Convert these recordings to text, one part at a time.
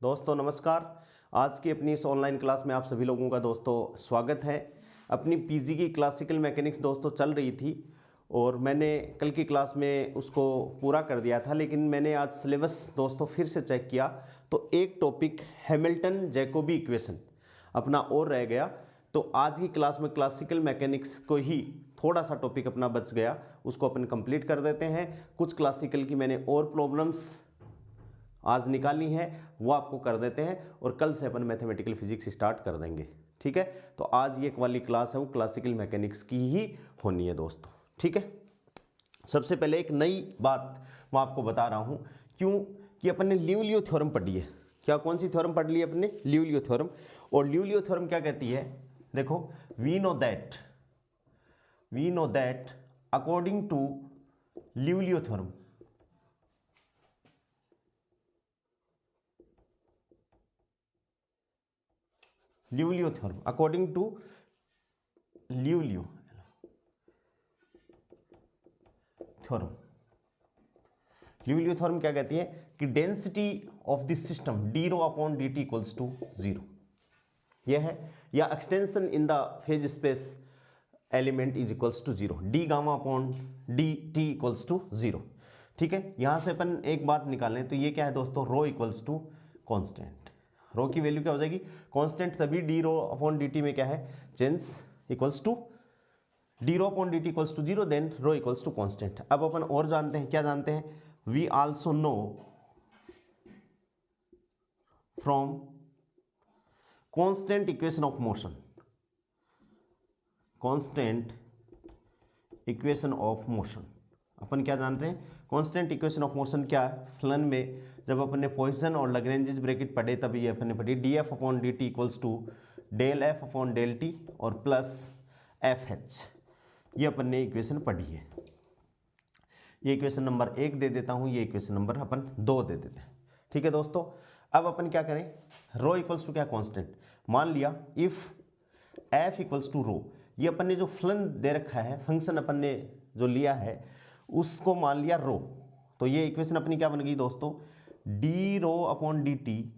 दोस्तों नमस्कार। आज की अपनी इस ऑनलाइन क्लास में आप सभी लोगों का दोस्तों स्वागत है। अपनी पीजी की क्लासिकल मैकेनिक्स दोस्तों चल रही थी और मैंने कल की क्लास में उसको पूरा कर दिया था, लेकिन मैंने आज सिलेबस दोस्तों फिर से चेक किया तो एक टॉपिक हैमिल्टन जैकोबी इक्वेशन अपना और रह गया। तो आज की क्लास में क्लासिकल मैकेनिक्स को ही थोड़ा सा टॉपिक अपना बच गया, उसको अपन कंप्लीट कर देते हैं। कुछ क्लासिकल की मैंने और प्रॉब्लम्स आज निकालनी है, वो आपको कर देते हैं और कल से अपन मैथमेटिकल फिजिक्स स्टार्ट कर देंगे। ठीक है, तो आज ये वाली क्लास है वो क्लासिकल मैकेनिक्स की ही होनी है दोस्तों। ठीक है, सबसे पहले एक नई बात मैं आपको बता रहा हूँ, क्यों कि अपन ने ल्यूलियो थ्योरम पढ़ी है। क्या कौन सी थ्योरम पढ़ ली है अपने? Liouville theorem. और ल्यूलियो थ्योरम क्या कहती है? देखो, we know that according to Liouville theorem, Liouville theorem, according to Liouville theorem. Liouville theorem क्या कहती है कि density of this system D rho upon D T equals to zero, यह है, या extension in the phase space element is equals to zero, D gamma upon D T equals to zero. ठीक है, यहां से अपन एक बात निकालें तो ये क्या है दोस्तों, rho equals to constant. Rho की वैल्यू क्या हो जाएगी? कांस्टेंट, तभी D rho upon D T में क्या है, change equals to D rho upon D T equals to zero, then rho equals to constant. अब अपन और जानते हैं, क्या जानते हैं? We also know from constant equation of motion, constant equation of motion, अपन क्या जानते हैं? कांस्टेंट इक्वेशन ऑफ मोशन क्या है? फलन में जब अपन ने पॉइसन और लैग्रेंज ब्रैकेट पढ़े तब ये अपन ने पढ़ी D F upon D T equals to del F upon del T और प्लस एफ एच, ये अपन ने इक्वेशन पढ़ी है। ये इक्वेशन नंबर 1 दे देता हूँ, ये इक्वेशन नंबर अपन 2 दे देते हैं। ठीक है दोस्तों, अब अपन क्या करें? रो इक्वल्स टू क्या, कांस्टेंट। मान लिया इफ एफ इक्वल्स टू रो, ये अपन ने जो फलन दे रखा है, फंक्शन अपन ने जो लिया है उसको मान लिया रो, तो ये इक्वेशन अपनी क्या बन गई दोस्तों? D rho upon D T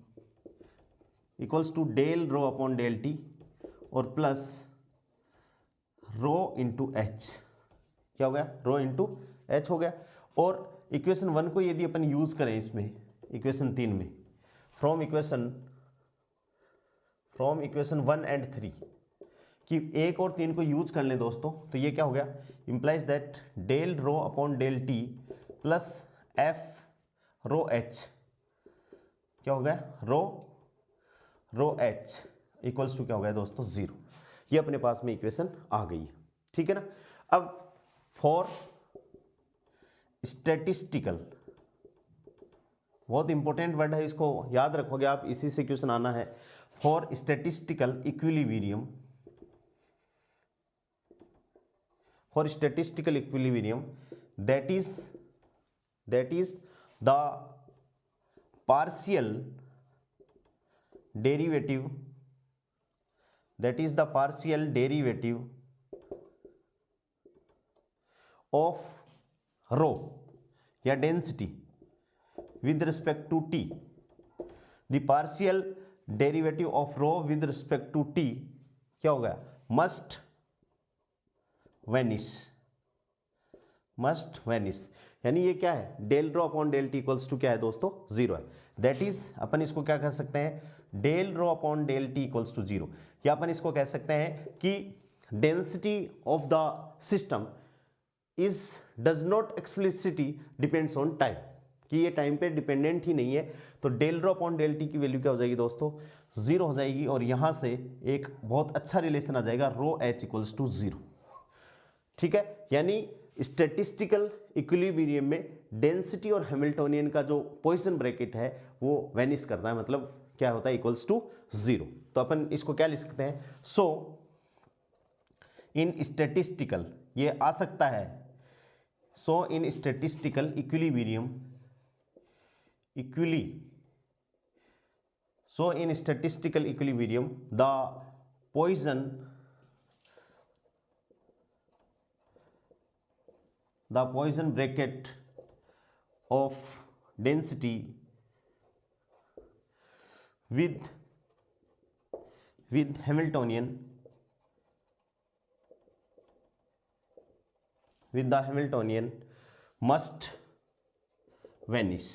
equals to del rho upon del T और प्लस रो इंटू एच। क्या हो गया? रो इंटू एच हो गया। और इक्वेशन 1 को यदि अपन यूज करें इसमें, इक्वेशन 3 में, फ्रॉम इक्वेशन 1 एंड 3 कि 1 और 3 को यूज कर लें दोस्तों, तो ये क्या हो गया? Implies that del rho upon del T plus F rho H, क्या हो गया? रो एच इक्वल्स टू क्या हो गया दोस्तों? जीरो। ये अपने पास में इक्वेशन आ गई है। ठीक है ना। अब फॉर स्टैटिस्टिकल, बहुत इंपॉर्टेंट वर्ड है, इसको याद रखोगे आप, इसी से क्वेश्चन आना है। For statistical equilibrium, that is the partial derivative, of rho या density with respect to T, the partial derivative of rho with respect to T क्या हो गया? Must vanish. यानी ये क्या है? Del rho upon del T equals to क्या है दोस्तों? जीरो है। दैट इज अपन इसको क्या कह सकते हैं? Del rho upon del T equals to zero, या अपन इसको कह सकते हैं कि density of the system is does not explicitly depends on time, कि ये टाइम पे डिपेंडेंट ही नहीं है। तो del rho upon del T की वैल्यू क्या हो जाएगी दोस्तों? जीरो हो जाएगी। और यहां से एक बहुत अच्छा रिलेशन आ जाएगा, रो एच इक्वल्स टू जीरो। ठीक है, यानी स्टैटिस्टिकल इक्विलिब्रियम में डेंसिटी और हैमिल्टोनियन का जो पॉइसन ब्रैकेट है वो वेनिश करता है, मतलब क्या होता है? Equals to zero. तो अपन इसको क्या लिख सकते हैं? सो इन स्टैटिस्टिकल, ये आ सकता है, so in statistical equilibrium the Poisson bracket of density with Hamiltonian must vanish,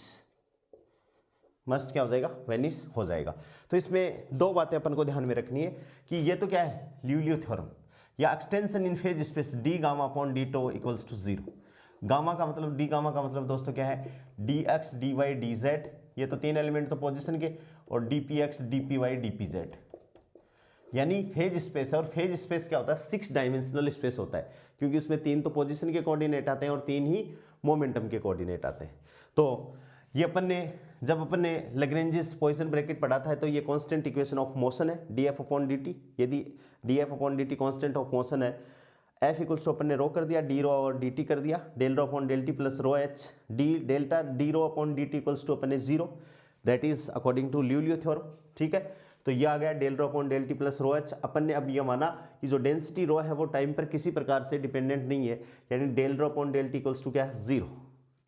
must क्या हो जाएगा, वेनिस हो जाएगा। तो इसमें दो बातें अपन को ध्यान में रखनी है कि ये तो क्या है, ल्यूलियो थ्योरम या extension in phase space D gamma upon D tau equals to 0। Gamma का मतलब, डी गामा का मतलब दोस्तों क्या है, D X D Y D Z, ये तो तीन एलिमेंट तो पोजिशन के, और D P X D P Y D P Z, यानी फेज स्पेस है। और फेज स्पेस क्या होता है, 6 डायमेंशनल स्पेस होता है, क्योंकि उसमें 3 तो पोजीशन के कोऑर्डिनेट आते हैं और 3 ही मोमेंटम के कोऑर्डिनेट आते हैं। तो ये जब अपन ने लैग्रेंजेस पॉइसन ब्रैकेट पढ़ा था, तो ये कांस्टेंट इक्वेशन ऑफ मोशन है D F upon D T. यदि D F upon D T constant of motion है, एफ इक्वल्स टू अपन ने रो कर दिया, डी रो और डी टी कर दिया, del rho upon del T plus rho H D delta D rho upon D T equals to अपन ने 0, that is according to Liouville theorem. ठीक है, तो ये आ गया del rho upon del T plus rho H. अपन ने अब ये माना कि जो डेंसिटी रो है वो टाइम पर किसी प्रकार से डिपेंडेंट नहीं है, यानी del rho upon del T equals to क्या है, 0।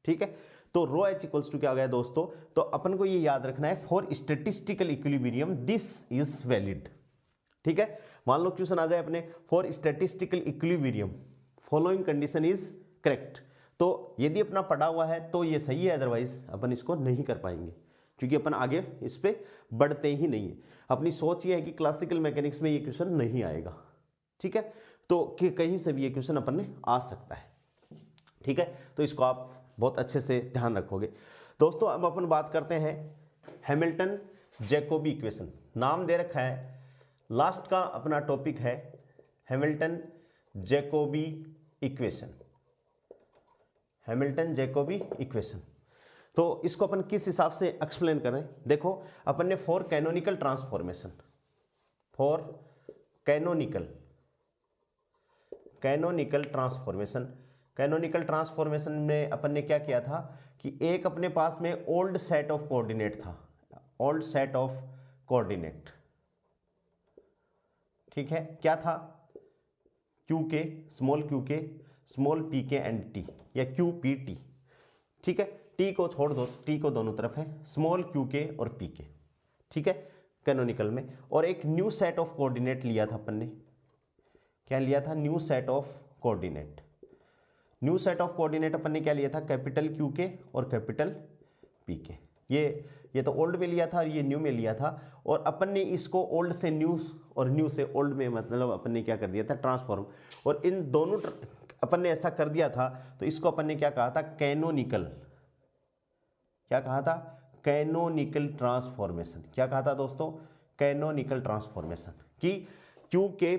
ठीक है, तो रो एच इक्वल्स टू क्या आ गया दोस्तों, तो अपन को ये याद रखना है, for statistical equilibrium this is valid. ठीक है, मान लो क्वेश्चन आ जाए अपने, for statistical equilibrium following condition is correct, तो यदि अपना पढ़ा हुआ है तो ये सही है, अदरवाइज अपन इसको नहीं कर पाएंगे, क्योंकि अपन आगे इस पे बढ़ते ही नहीं है। अपनी सोच ये है कि क्लासिकल मैकेनिक्स में ये क्वेश्चन नहीं आएगा। ठीक है, तो कि कहीं से भी ये क्वेश्चन अपन ने आ सकता है। ठीक है, तो इसको आप बहुत अच्छे से ध्यान रखोगे। दोस्तों अब अपन बात करते हैं हैमिल्टन जैकोबी इक्वेशन, नाम दे रखा है, लास्ट का अपना टॉपिक है Hamilton Jacobi equation. Hamilton Jacobi equation, तो इसको अपन किस हिसाब से एक्सप्लेन करें, देखो अपन ने for canonical transformation, for canonical transformation में अपन ने क्या किया था कि एक अपने पास में ओल्ड सेट ऑफ कोऑर्डिनेट था, ओल्ड सेट ऑफ कोऑर्डिनेट। ठीक है, क्या था, क्यू के, स्मॉल पी के एंड टी, या क्यू पी टी। ठीक है, टी को छोड़ दो, टी को दोनों तरफ है, स्मॉल क्यू के और पी के। ठीक है, कैनोनिकल में, और एक न्यू सेट ऑफ कोऑर्डिनेट लिया था अपन ने, क्या लिया था, new set of coordinate. New set of coordinate अपन ने क्या लिया था, कैपिटल क्यू के और कैपिटल पी के। ये तो ओल्ड में लिया था और ये न्यू में लिया था, और अपन ने इसको ओल्ड से न्यू और न्यू से ओल्ड में, मतलब अपन ने क्या कर दिया था, ट्रांसफॉर्म। और इन दोनों अपन ने ऐसा कर दिया था, तो इसको अपन ने क्या कहा था, कैनोनिकल, क्या कहा था, कैनोनिकल ट्रांसफॉर्मेशन। क्या कहा था दोस्तों, कैनोनिकल ट्रांसफॉर्मेशन, कि क्यू के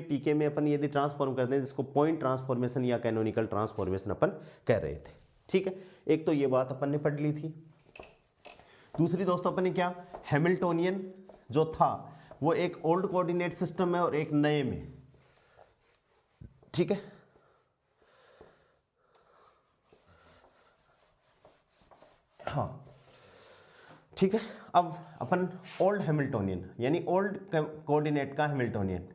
पी के में अपन यदि ट्रांसफॉर्म करते हैं, जिसको पॉइंट ट्रांसफॉर्मेशन या कैनोनिकल ट्रांसफॉर्मेशन अपन कह रहे थे। ठीक है, एक तो ये बात अपन ने पढ़ ली थी। दूसरी दोस्तों अपन ने क्या, हैमिल्टोनियन जो था वो एक ओल्ड कोऑर्डिनेट सिस्टम में और एक नए में। ठीक है, हाँ ठीक है, अब अपन ओल्ड हैमिल्टोनियन यानी ओल्ड कोऑर्डिनेट का हैमिल्टोनियन,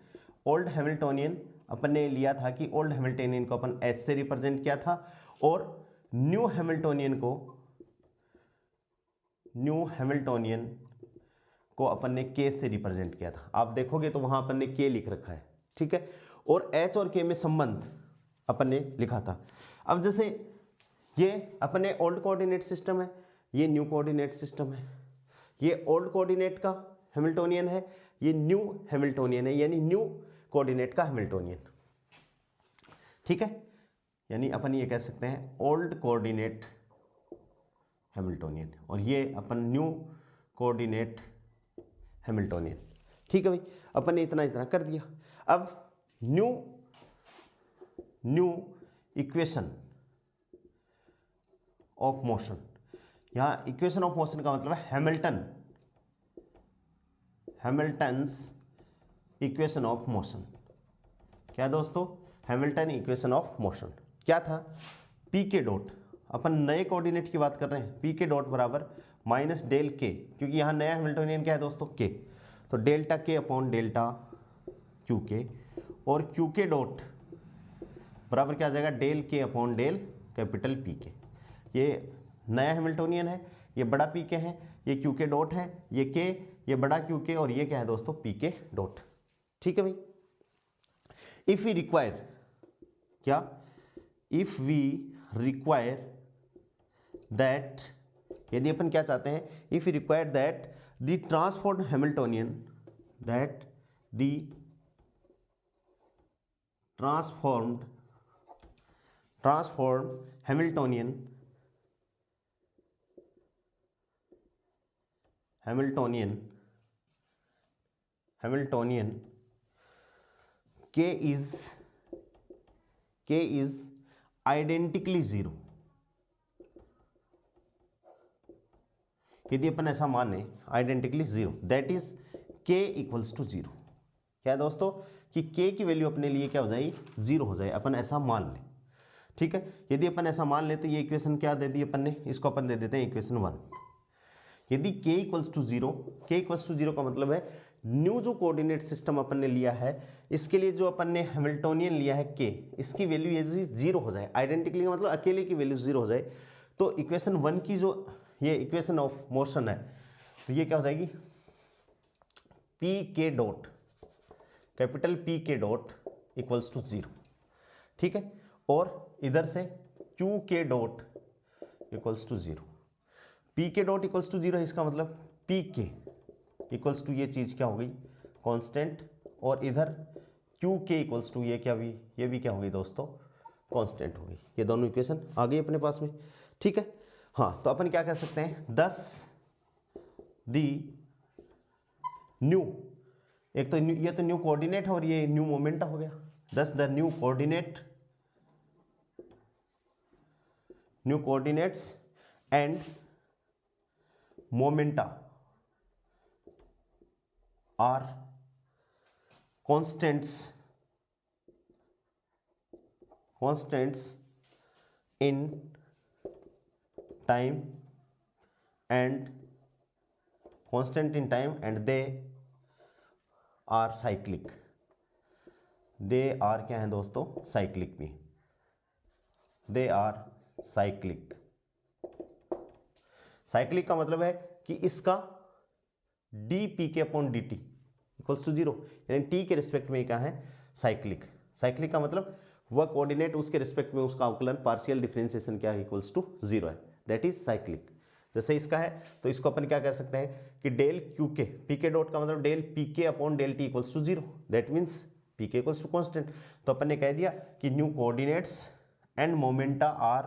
ओल्ड हैमिल्टोनियन अपन ने लिया था कि ओल्ड हैमिल्टोनियन को अपन एच से रिप्रेजेंट किया था, और न्यू हैमिल्टोनियन को अपन ने के से रिप्रेजेंट किया था। आप देखोगे तो वहां अपन ने के लिख रखा है। ठीक है, और एच और के में संबंध अपन ने लिखा था। अब जैसे ये अपने ओल्ड कोऑर्डिनेट सिस्टम है, ये न्यू कोऑर्डिनेट सिस्टम है, ये ओल्ड कोऑर्डिनेट का हैमिल्टोनियन है, ये न्यू हैमिल्टोनियन है, यानी न्यू कोऑर्डिनेट का हैमिल्टोनियन। ठीक है, यानी अपन ये कह सकते हैं ओल्ड कोऑर्डिनेट हैमिल्टोनियन, और ये अपन न्यू कोऑर्डिनेट हैमिल्टोनियन। ठीक है भाई, अपन ने इतना कर दिया। अब न्यू इक्वेशन ऑफ मोशन, यहां इक्वेशन ऑफ मोशन का मतलब है हैमिल्टन्स इक्वेशन ऑफ मोशन। क्या दोस्तों, हैमिल्टन इक्वेशन ऑफ मोशन क्या था, पी के डॉट, अपन नए कोऑर्डिनेट की बात कर रहे हैं, पी के डॉट बराबर माइनस डेल के, क्योंकि यहां नया हैमिल्टोनियन क्या है दोस्तों, के, तो डेल्टा के अपॉन डेल्टा क्यू के, और क्यू के डॉट बराबर क्या आ जाएगा, डेल के अपॉन डेल कैपिटल पी के। ये नया हैमिल्टोनियन है, ये बड़ा पी के है, ये क्यू के डॉट है, ये के, ये बड़ा क्यू के, और ये क्या है दोस्तों पी के डॉट। ठीक है भाई। इफ वी रिक्वायर, क्या, इफ वी रिक्वायर दैट, यदि अपन क्या चाहते हैं, if you require that the transformed Hamiltonian, that the transformed Hamiltonian k is identically zero, यदि अपन ऐसा मान लें identically zero, that is k equals to zero. क्या है दोस्तों कि k की वैल्यू अपने लिए क्या हो जाए, जीरो हो जाए, अपन ऐसा मान लें। ठीक है, यदि अपन ऐसा मान लें तो ये इक्वेशन क्या दे दी अपन ने, इसको अपन दे देते हैं इक्वेशन 1। यदि k equals to zero, k equals to zero का मतलब है न्यू जो कोऑर्डिनेट सिस्टम अपन ने लिया है, इसके लिए जो अपन ने हैमिल्टोनियन लिया है k, इसकी वैल्यू यदि जीरो हो जाए, आइडेंटिकली का मतलब अकेले की वैल्यू जीरो हो जाए, तो इक्वेशन 1 की जो ये इक्वेशन ऑफ मोशन है, तो ये क्या हो जाएगी, P K dot, capital P K dot equals to zero. ठीक है, और इधर से Q K dot equals to zero. P K dot equals to zero, इसका मतलब पी के इक्वल्स टू ये चीज़ क्या हो गई, कांस्टेंट, और इधर क्यू के इक्वल्स टू ये क्या हुई, ये भी क्या हो गई दोस्तों, कांस्टेंट हो गई। ये दोनों इक्वेशन आ गई अपने पास में। ठीक है, हाँ, तो अपन क्या कह सकते हैं, 10 दी न्यू, एक तो ये तो न्यू कोऑर्डिनेट है और ये न्यू मोमेंटा हो गया, 10 the new coordinates and momenta are constants in time and they are cyclic, they are क्या है दोस्तों, साइक्लिक भी, they are cyclic। साइक्लिक का मतलब है कि इसका D P K upon D T equals to zero, यानी टी के रिस्पेक्ट में क्या है, साइक्लिक। साइक्लिक का मतलब वह कोऑर्डिनेट उसके रिस्पेक्ट में उसका अवकलन पार्शियल डिफरेंशिएशन क्या है, इक्वल्स टू जीरो है, दैट इज साइक्लिक। जैसे इसका है तो इसको अपन क्या कर सकते हैं कि del Q K, P K dot का मतलब del P K upon del T equals to zero, that means P K equals to constant. तो अपन ने कह दिया कि new coordinates and momenta are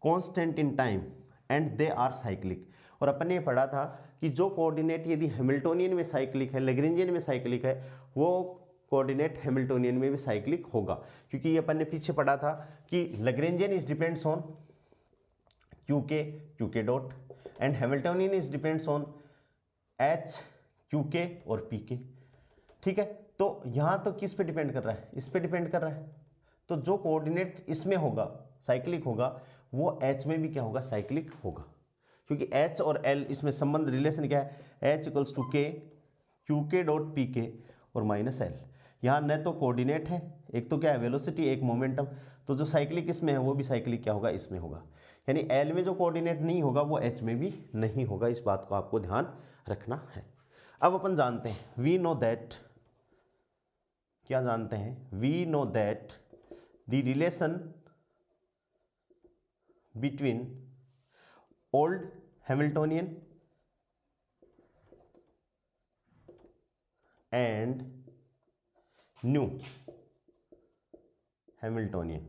constant in time and they are cyclic. और अपन ने पढ़ा था कि जो कोऑर्डिनेट यदि हैमिल्टोनियन में साइक्लिक है, लैग्रेंजियन में साइक्लिक है, वो कोऑर्डिनेट हैमिल्टोनियन में भी साइक्लिक होगा, क्योंकि ये अपन ने पीछे पढ़ा था कि Lagrangian is depends on Q K dot and Hamiltonian is depends on H Q K और पी के। ठीक है, तो यहाँ तो किस पे डिपेंड कर रहा है, इस पे डिपेंड कर रहा है। तो जो कोऑर्डिनेट इसमें होगा साइक्लिक होगा, वो एच में भी क्या होगा, साइक्लिक होगा, क्योंकि एच और एल इसमें संबंध रिलेशन क्या है, एच इक्वल्स टू के क्यू के डॉट पी के और माइनस एल। यहाँ न तो कोऑर्डिनेट है, एक तो क्या है वेलोसिटी, एक मोमेंटम, तो जो साइक्लिक इसमें है वो भी साइक्लिक क्या होगा, इसमें होगा। यानी एल में जो कोऑर्डिनेट नहीं होगा वो एच में भी नहीं होगा, इस बात को आपको ध्यान रखना है। अब अपन जानते हैं, वी नो दैट, क्या जानते हैं, we know that the relation between old Hamiltonian and new Hamiltonian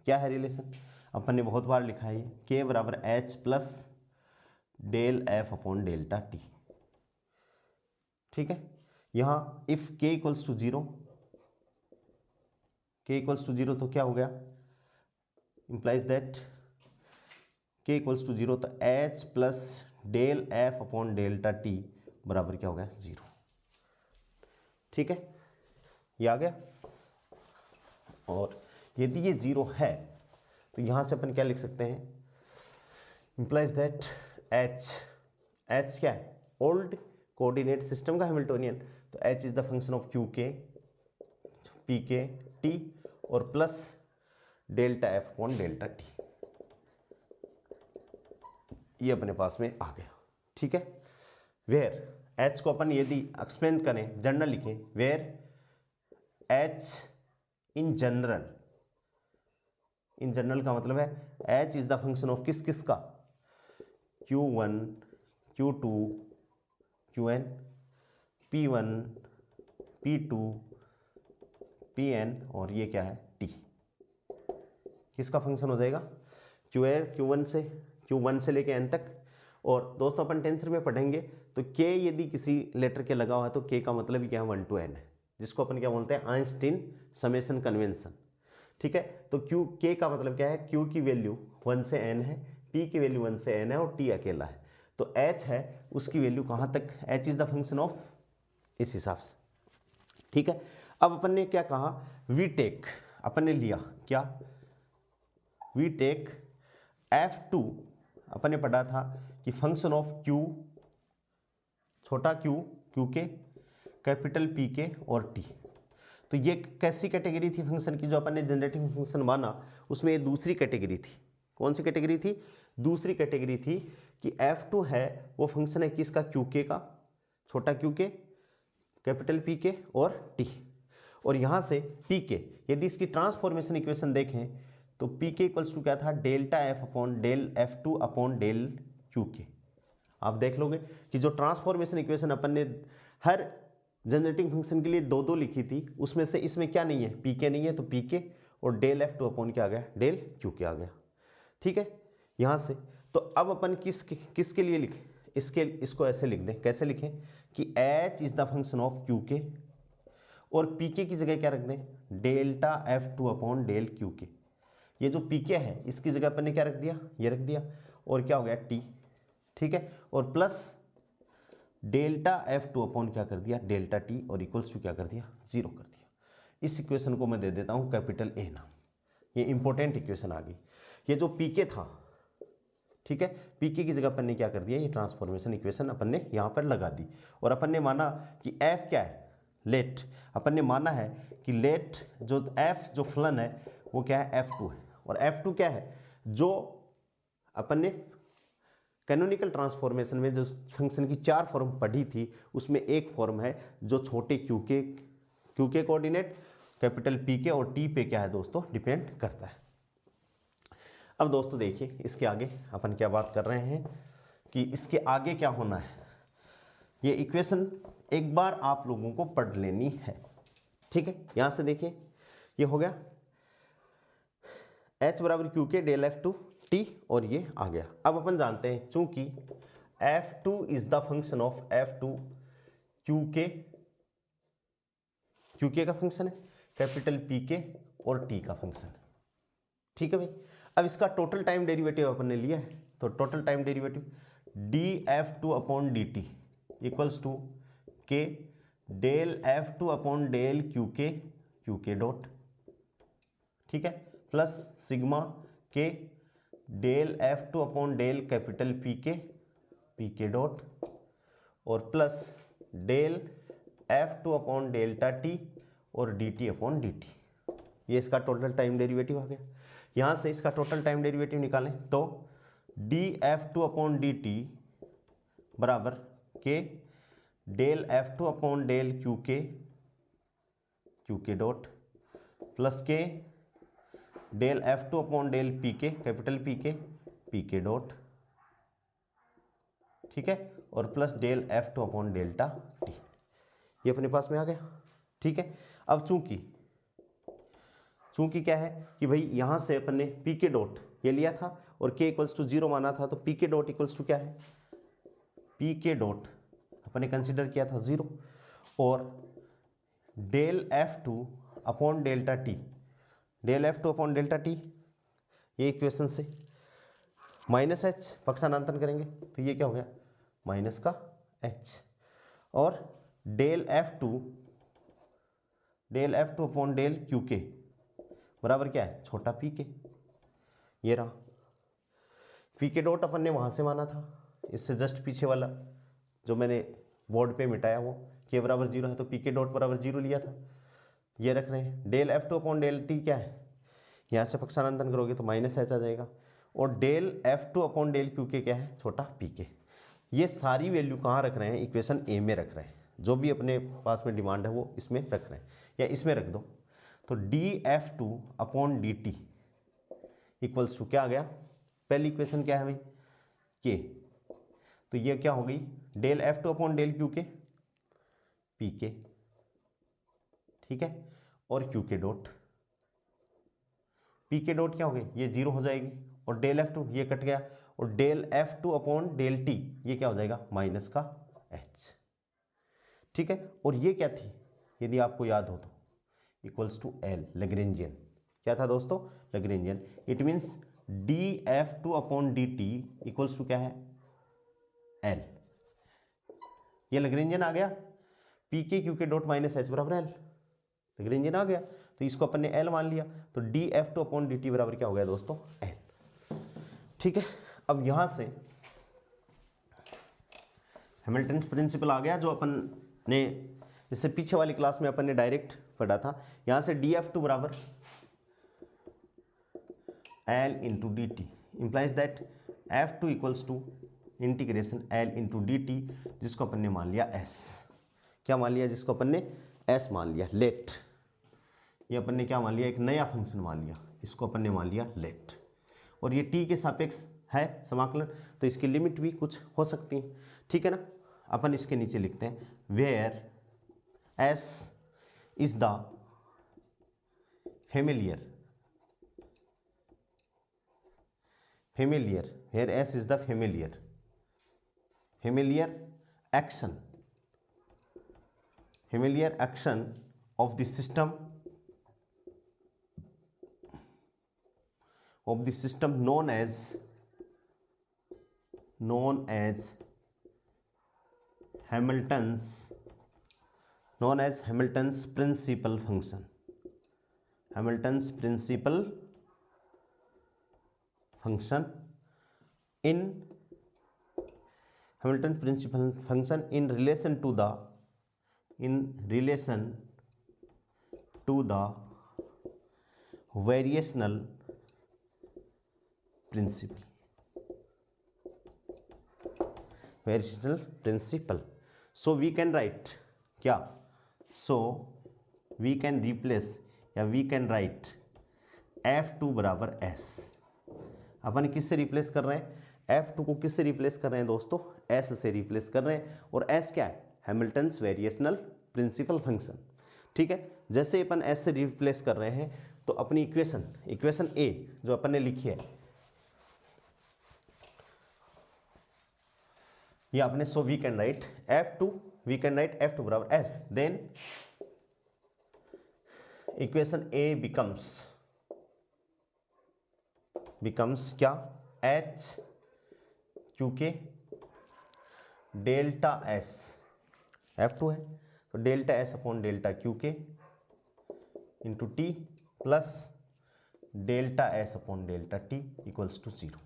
क्या है रिलेशन, अपन ने बहुत बार लिखा है, के बराबर H plus del F upon delta T. ठीक है, यहाँ if K equals to zero, K equals to zero तो क्या हो गया, implies that K equals to zero, तो H plus del F upon delta T बराबर क्या हो गया, जीरो। ठीक है, ये आ गया। और यदि ये जीरो है तो यहां से अपन क्या लिख सकते हैं, इंप्लाइज दैट एच क्या है, ओल्ड कोऑर्डिनेट सिस्टम का हैमिल्टोनियन, तो H is the function of Q K P के टी और plus delta F upon delta T, ये अपने पास में आ गया। ठीक है, वेयर एच को अपन यदि एक्सप्लेन करें, जनरल लिखें, where H in general, in general का मतलब है H is the function of किस किस का, Q1 Q2 Qn, P1 P2 Pn, और ये क्या है T, किसका फंक्शन हो जाएगा, Q1 से लेके n तक। और दोस्तों अपन टेंसर में पढ़ेंगे तो k यदि किसी लेटर के लगा हुआ है तो k का मतलब ही क्या है 1 to n है, जिसको अपन क्या बोलते हैं आइंस्टीन समेशन कन्वेंशन। ठीक है, तो k का मतलब क्या है, q की वैल्यू 1 से n है, t की वैल्यू 1 से n है और t अकेला है, तो h है उसकी वैल्यू कहाँ तक, h is the function of, इस हिसाब से। ठीक है, अब अपन ने क्या कहा, वी टेक, अपन ने लिया क्या, वी टेक F2, अपन ने पढ़ा था कि फंक्शन ऑफ Q, छोटा q, q के, कैपिटल P के और T। तो ये कैसी कैटेगरी थी फंक्शन की, जो अपन ने जनरेटिंग फंक्शन माना उसमें ये दूसरी कैटेगरी थी। कौन सी कैटेगरी थी, दूसरी कैटेगरी थी कि F2 है वो फंक्शन है किसका, q के का, छोटा q के, कैपिटल P के और T। और यहाँ से P के यदि इसकी ट्रांसफॉर्मेशन इक्वेशन देखें तो P के इक्वल्स टू क्या था, delta F upon del F2 upon del Q K. आप देख लोगे कि जो ट्रांसफॉर्मेशन इक्वेशन अपन ने हर जनरेटिंग फंक्शन के लिए दो दो लिखी थी, उसमें से इसमें क्या नहीं है, P के नहीं है, तो P के और डेल F2 अपॉन क्या आ गया, डेल Q के आ गया। ठीक है, यहाँ से तो अब अपन किसके लिए लिखें, इसको ऐसे लिख दें, कैसे लिखें कि H is the function of Q के, और पी के की जगह क्या रख दें, delta F2 upon del Q के। ये जो पी के है इसकी जगह अपन ने क्या रख दिया, ये रख दिया, और क्या हो गया T। ठीक है, और प्लस डेल्टा F2 अपॉन क्या कर दिया, डेल्टा T, और इक्वल्स टू क्या कर दिया, 0 कर दिया। इस इक्वेशन को मैं दे देता हूँ कैपिटल A नाम, ये इंपॉर्टेंट इक्वेशन आ गई। ये जो पी के था, ठीक है, पी के की जगह अपन ने क्या कर दिया, ये ट्रांसफॉर्मेशन इक्वेशन अपन ने यहाँ पर लगा दी, और अपन ने माना कि F क्या है, लेट। अपन ने माना है कि लेट जो F जो फलन है वो क्या है, F2 है, और F2 क्या है, जो अपन ने कैनोनिकल ट्रांसफॉर्मेशन में जो फंक्शन की 4 फॉर्म पढ़ी थी उसमें एक फॉर्म है जो छोटे क्यू के कोऑर्डिनेट, कैपिटल P के और T पे क्या है दोस्तों, डिपेंड करता है। अब दोस्तों देखिए इसके आगे अपन क्या बात कर रहे हैं कि इसके आगे क्या होना है, ये इक्वेशन एक बार आप लोगों को पढ़ लेनी है। ठीक है, यहां से देखिए ये हो गया H बराबर Q के डेल F2 T, और ये आ गया। अब अपन जानते हैं चूंकि F2 is the function of F2 Q के का फंक्शन है, कैपिटल P के और T का फंक्शन है। ठीक है भाई, अब इसका टोटल टाइम डेरिवेटिव अपन ने लिया है, तो total time derivative dF2 upon dt equals to K del F2 upon del Q K dot, ठीक है, plus sigma K del F2 upon del capital P K dot, और plus del F2 upon delta T और dt upon dt। ये इसका total time derivative आ गया। यहाँ से इसका टोटल टाइम डेरिवेटिव निकालें तो dF2 अपॉन dt बराबर K del F2 upon del Q K dot, plus K del F2 upon del P K, capital P K dot, ठीक है, और plus del F2 upon delta T। ये अपने पास में आ गया। ठीक है, अब चूंकि क्या है कि भाई यहाँ से अपन ने P के डॉट ये लिया था और K इक्वल्स टू 0 माना था, तो P K dot equals to क्या है, P के डॉट अपन ने कंसिडर किया था 0, और del F2 upon delta T, del F2 upon delta T, ये इक्वेशन से माइनस H पक्षांतरण करेंगे तो ये क्या हो गया, माइनस का H, और del F2 upon del Q के बराबर क्या है, छोटा P के, ये रहा। P के डॉट अपन ने वहाँ से माना था, इससे जस्ट पीछे वाला जो मैंने बोर्ड पे मिटाया वो K बराबर 0 है, तो P के डॉट बराबर 0 लिया था, ये रख रहे हैं। Del F2 upon del T क्या है, यहाँ से पक्षांतरण करोगे तो माइनस एच आ जाएगा, और del F2 upon del Q के क्या है, छोटा पी के। ये सारी वैल्यू कहाँ रख रहे हैं, इक्वेशन ए में रख रहे हैं, जो भी अपने पास में डिमांड है वो इसमें रख रहे हैं, या इसमें रख दो। तो dF2 upon dt equals to क्या आ गया, पहली इक्वेशन क्या है भाई, के, तो ये क्या हो गई, del F2 upon del Q K P K, ठीक है, और Q K dot, P K dot क्या हो गई, ये जीरो हो जाएगी, और डेल F2 ये कट गया, और del F2 upon del T ये क्या हो जाएगा, माइनस का H, ठीक है। और ये क्या थी, यदि आपको याद हो तो इक्वल्स टू एल, लैग्रेंजियन, क्या था दोस्तों, Lagrangian. It means dF2 upon dt equals to क्या है, एल, ये लैग्रेंजियन आ गया, P K Q K dot minus H बराबर एल, लैग्रेंजियन आ गया, तो इसको अपन ने एल मान लिया, तो dF2 अपॉन dt बराबर क्या हो गया दोस्तों, एल, ठीक है। अब यहां से हैमिल्टन प्रिंसिपल आ गया, जो अपन ने इससे पीछे वाली क्लास में अपन ने डायरेक्ट पढ़ा था। यहां से dF2 बराबर L into D T implies that F2 equals to integration L into D T, जिसको अपन ने मान लिया S, क्या मान लिया, जिसको अपन ने S मान लिया, लेट, ये अपन ने क्या मान लिया, एक नया फंक्शन मान लिया, इसको अपन ने मान लिया लेट, और ये t के सापेक्ष है समाकलन, तो इसकी लिमिट भी कुछ हो सकती है, ठीक है ना। अपन इसके नीचे लिखते हैं, where S is the familiar, where S is the familiar action of the system known as Hamilton's principal function, Hamilton's principal function in Hamilton principal function in relation to the variational principle, so we can write क्या, so we can replace या we can write F2 बराबर S, अपन किससे replace कर रहे हैं, F2 को किससे replace कर रहे हैं दोस्तों, S से रिप्लेस कर रहे हैं, और S क्या है, हैमिल्टन्स वेरिएशनल प्रिंसिपल फंक्शन, ठीक है। जैसे अपन S से रिप्लेस कर रहे हैं, तो अपनी इक्वेशन A जो अपन ने लिखी है ये आपने, so we can write F2 बराबर S, then equation A becomes क्या, H Q K delta S, F2 है तो delta S upon delta Q K into T plus delta S upon delta T equals to 0,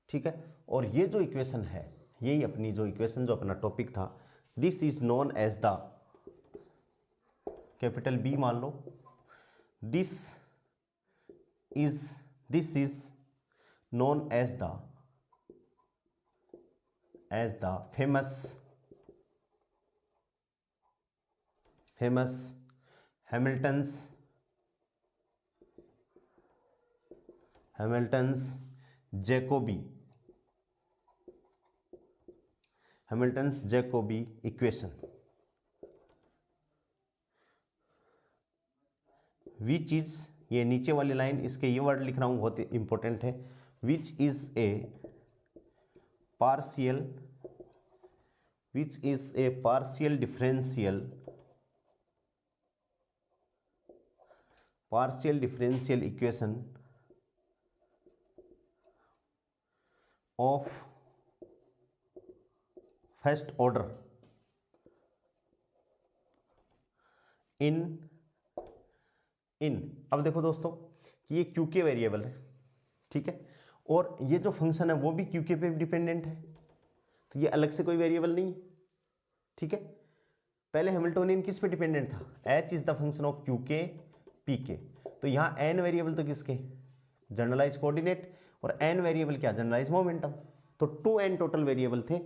ठीक है। और ये जो equation है, यही अपनी जो इक्वेशन जो अपना टॉपिक था, this is known as the, capital B मान लो, this is known as the famous Hamilton's Jacobi equation, which is, ये नीचे वाली लाइन इसके ये वर्ड लिख रहा हूं बहुत इंपॉर्टेंट है, which is a partial differential equation of first order in अब देखो दोस्तों कि ये क्यू के वेरिएबल है, ठीक है, और ये जो फंक्शन है वो भी क्यू के पे डिपेंडेंट है, तो ये अलग से कोई वेरिएबल नहीं है, ठीक है। पहले हैमिल्टोनियन किस पे डिपेंडेंट था, H is the function of Q K P के, तो यहाँ n वेरिएबल तो किसके, जनरलाइज कोऑर्डिनेट, और n वेरिएबल क्या, जनरलाइज मोमेंटम। तो 2n टोटल वेरिएबल थे,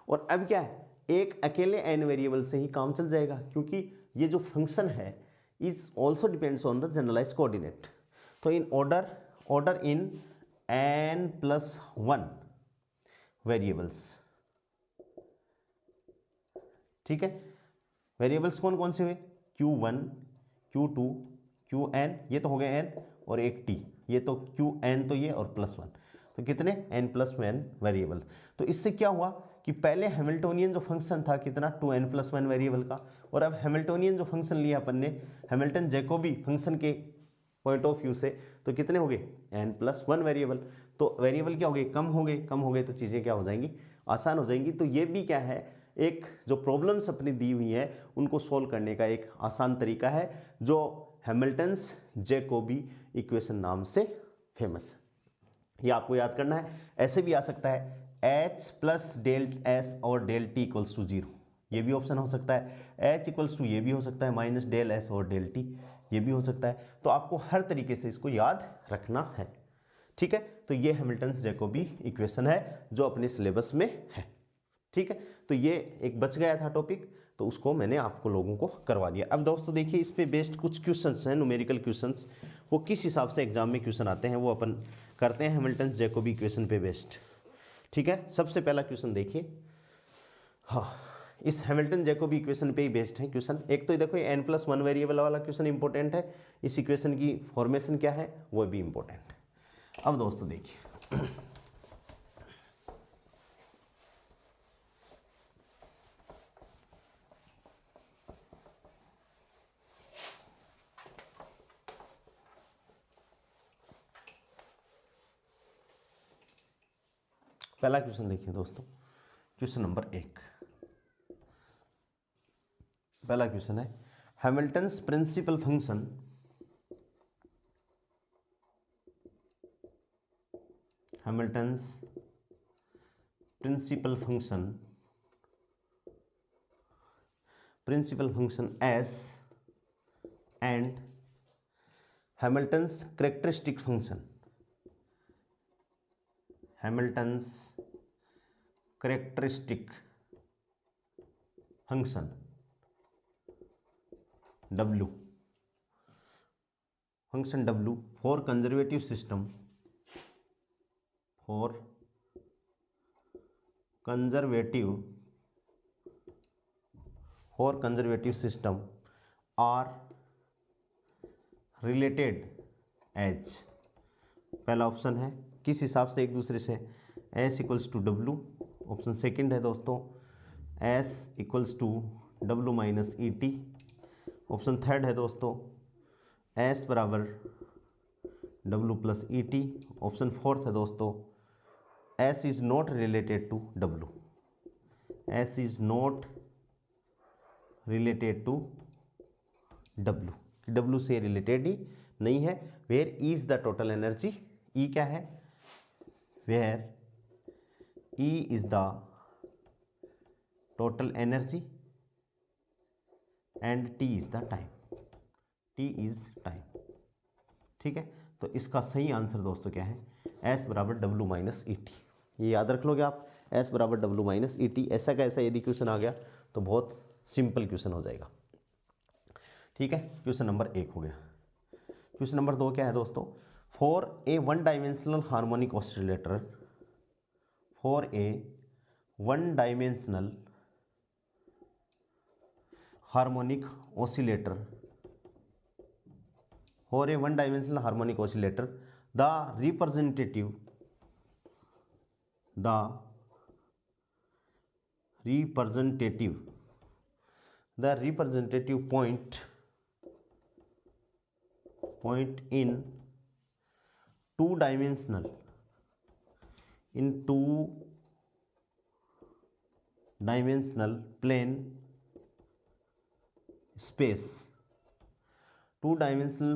और अब क्या है, एक अकेले n वेरिएबल से ही काम चल जाएगा, क्योंकि ये जो फंक्शन है is also depends on the generalise coordinate. तो in order in n+1 variables, ठीक है। वेरिएबल्स कौन कौन से हुए, q1, q2, qn, ये तो हो गए n, और एक t, ये तो qn, तो ये और +1, तो कितने, n+1 वेरिएबल। तो इससे क्या हुआ कि पहले हैमिल्टोनियन जो फंक्शन था कितना, 2n+1 वेरिएबल का, और अब हैमिल्टोनियन जो फंक्शन लिया अपन ने हैमिल्टन जैकोबी फंक्शन के पॉइंट ऑफ व्यू से, तो कितने हो गए, n+1 वेरिएबल। तो वेरिएबल क्या हो गए, कम हो गए, तो चीज़ें क्या हो जाएंगी, आसान हो जाएंगी। तो ये भी क्या है, एक जो प्रॉब्लम्स अपनी दी हुई है उनको सोल्व करने का एक आसान तरीका है, जो हैमिल्टन्स जैकोबी इक्वेशन नाम से फेमस है। ये आपको याद करना है। ऐसे भी आ सकता है h + डेल s और डेल t इक्वल्स टू 0, ये भी ऑप्शन हो सकता है। h इक्वल्स टू ये भी हो सकता है, माइनस डेल s और डेल t, ये भी हो सकता है। तो आपको हर तरीके से इसको याद रखना है, ठीक है। तो ये हैमिल्टन जैकोबी इक्वेशन है जो अपने सिलेबस में है, ठीक है। तो ये एक बच गया था टॉपिक, तो उसको मैंने आपको लोगों को करवा दिया। अब दोस्तों देखिए, इस पे बेस्ड कुछ क्वेश्चंस हैं, न्यूमेरिकल क्वेश्चंस, वो किस हिसाब से एग्जाम में क्वेश्चन आते हैं वो अपन करते हैं हैमिल्टन जैकोबी इक्वेशन पे बेस्ड, ठीक है। सबसे पहला क्वेश्चन देखिए, हाँ, इस हैमिल्टन जैकोबी इक्वेशन पे ही बेस्ड है क्वेश्चन। एक तो देखो ये n+1 वेरिएबल वाला क्वेश्चन इंपॉर्टेंट है, इस इक्वेशन की फॉर्मेशन क्या है वो भी इंपॉर्टेंट है। अब दोस्तों देखिए, पहला क्वेश्चन देखिए दोस्तों, क्वेश्चन नंबर 1। पहला क्वेश्चन है Hamilton's principal function S and Hamilton's characteristic function W for conservative system are related as, पहला ऑप्शन है किस हिसाब से एक दूसरे से, S equals to W। Option second है दोस्तों S equals to W minus ET। Option third है दोस्तों S बराबर W plus ET। Option fourth है दोस्तों S is not related to W, S is not related to W, W से related ही नहीं है। Where is the total energy, E क्या है, where E is the total energy and T is the time, T is time, ठीक है। तो इसका सही आंसर दोस्तों क्या है, S बराबर W माइनस ET। ये याद रख लोगे आप, S बराबर W माइनस ET। ऐसा का ऐसा यदि क्वेश्चन आ गया तो बहुत सिंपल क्वेश्चन हो जाएगा, ठीक है। क्वेश्चन नंबर 1 हो गया। क्वेश्चन नंबर 2 क्या है दोस्तों, for a one dimensional harmonic oscillator, for a one dimensional harmonic oscillator, for a one dimensional harmonic oscillator the representative point in two-dimensional plane space, two-dimensional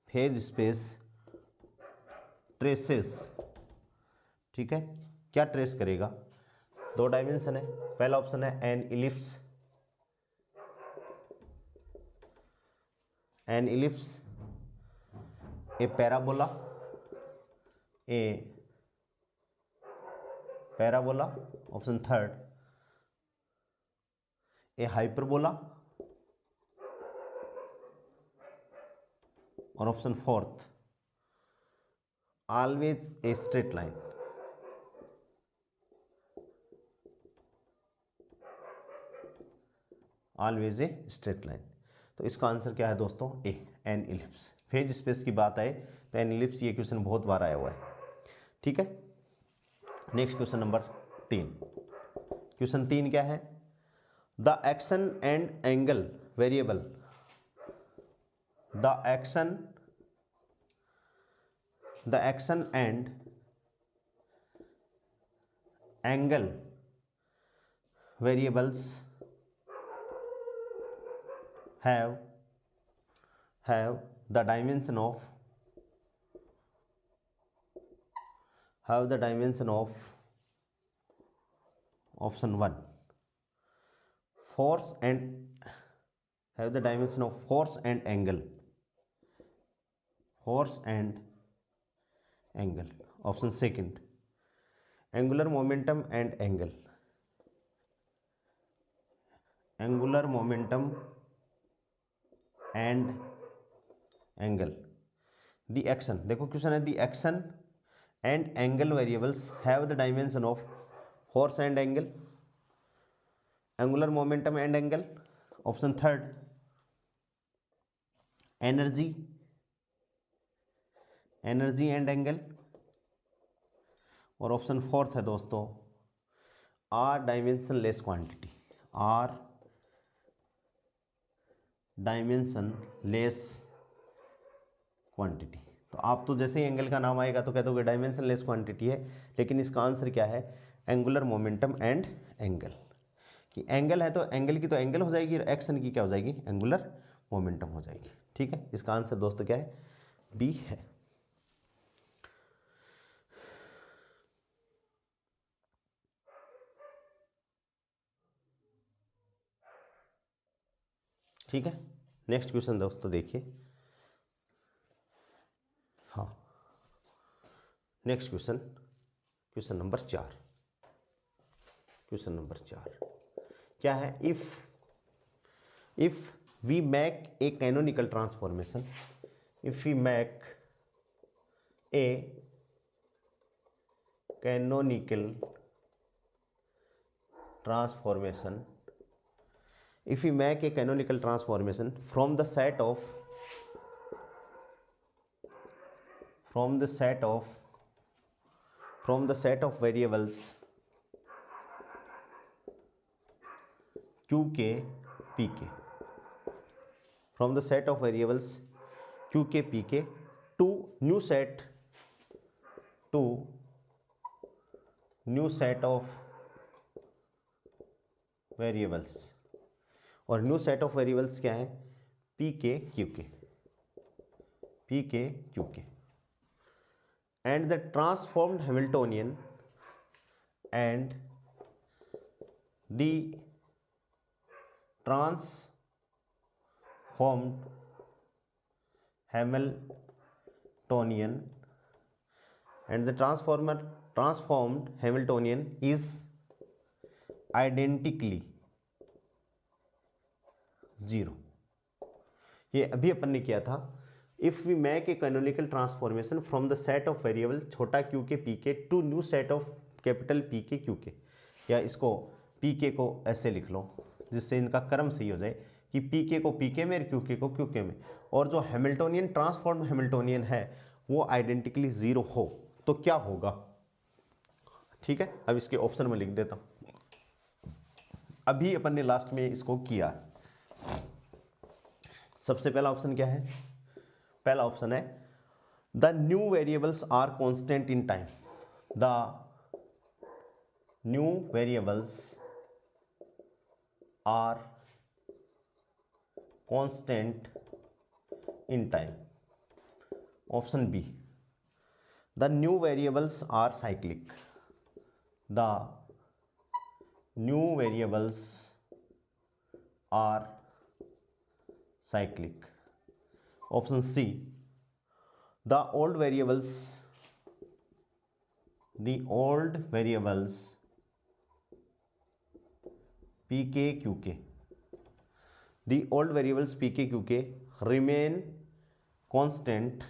phase space traces, ठीक है। क्या trace करेगा, दो dimension है। पहला option है an ellipse, an ellipse, a parabola, a parabola, option third a hyperbola, और option fourth always a straight line. Always a straight line. तो इसका आंसर क्या है दोस्तों? A, an ellipse. Phase space की बात आए तो एन इलिप्स, ये क्वेश्चन बहुत बार आया हुआ है। ठीक है, नेक्स्ट क्वेश्चन नंबर 3। क्वेश्चन 3 क्या है? The action and angle variable, the action and angle variables have the dimension of option 1 force and have the dimension of force and angle, option second angular momentum and angle, the action, देखो question है the action and angle variables have the dimension of force and angle, angular momentum and angle, option third energy and angle, और option fourth है दोस्तों are dimensionless quantity, are dimensionless quantity. तो आप तो जैसे ही angle का नाम आएगा तो कह दोगे डायमेंशनलेस क्वांटिटी है, लेकिन इसका आंसर क्या है? Angular momentum and angle. कि एंगल है तो एंगल की तो एंगल हो जाएगी, और एक्शन की क्या हो जाएगी? एंगुलर मोमेंटम हो जाएगी। ठीक है, इसका आंसर दोस्तों क्या है? बी है। ठीक है, नेक्स्ट क्वेश्चन दोस्तों देखिए। हाँ, next question, question number 4। Question number 4 क्या है? If we make a canonical transformation, if we make a canonical transformation, if we make a canonical transformation from the set of variables qk pk, from the set of variables qk pk to new set of variables, और new set of variables क्या है? P K Q K and the transformed Hamiltonian and the transformed Hamiltonian and the transformed Hamiltonian is identically 0। ये अभी अपन ने किया था। If we make a canonical transformation from the set of variable छोटा Q K P K to new set of capital P K Q K, या इसको P के को ऐसे लिख लो जिससे इनका क्रम सही हो जाए कि पी के को पी के में, क्यू के को क्यू के में, और जो हैमिल्टोनियन ट्रांसफॉर्म हैमिल्टोनियन है वो आइडेंटिकली 0 हो तो क्या होगा? ठीक है, अब इसके ऑप्शन में लिख देता हूं। अभी अपन ने लास्ट में इसको किया। सबसे पहला ऑप्शन क्या है? पहला ऑप्शन है the new variables are constant in time, the new variables are constant in time, option B the new variables are cyclic, the new variables are cyclic, option C the old variables pk qk, the old variables pk qk remain constant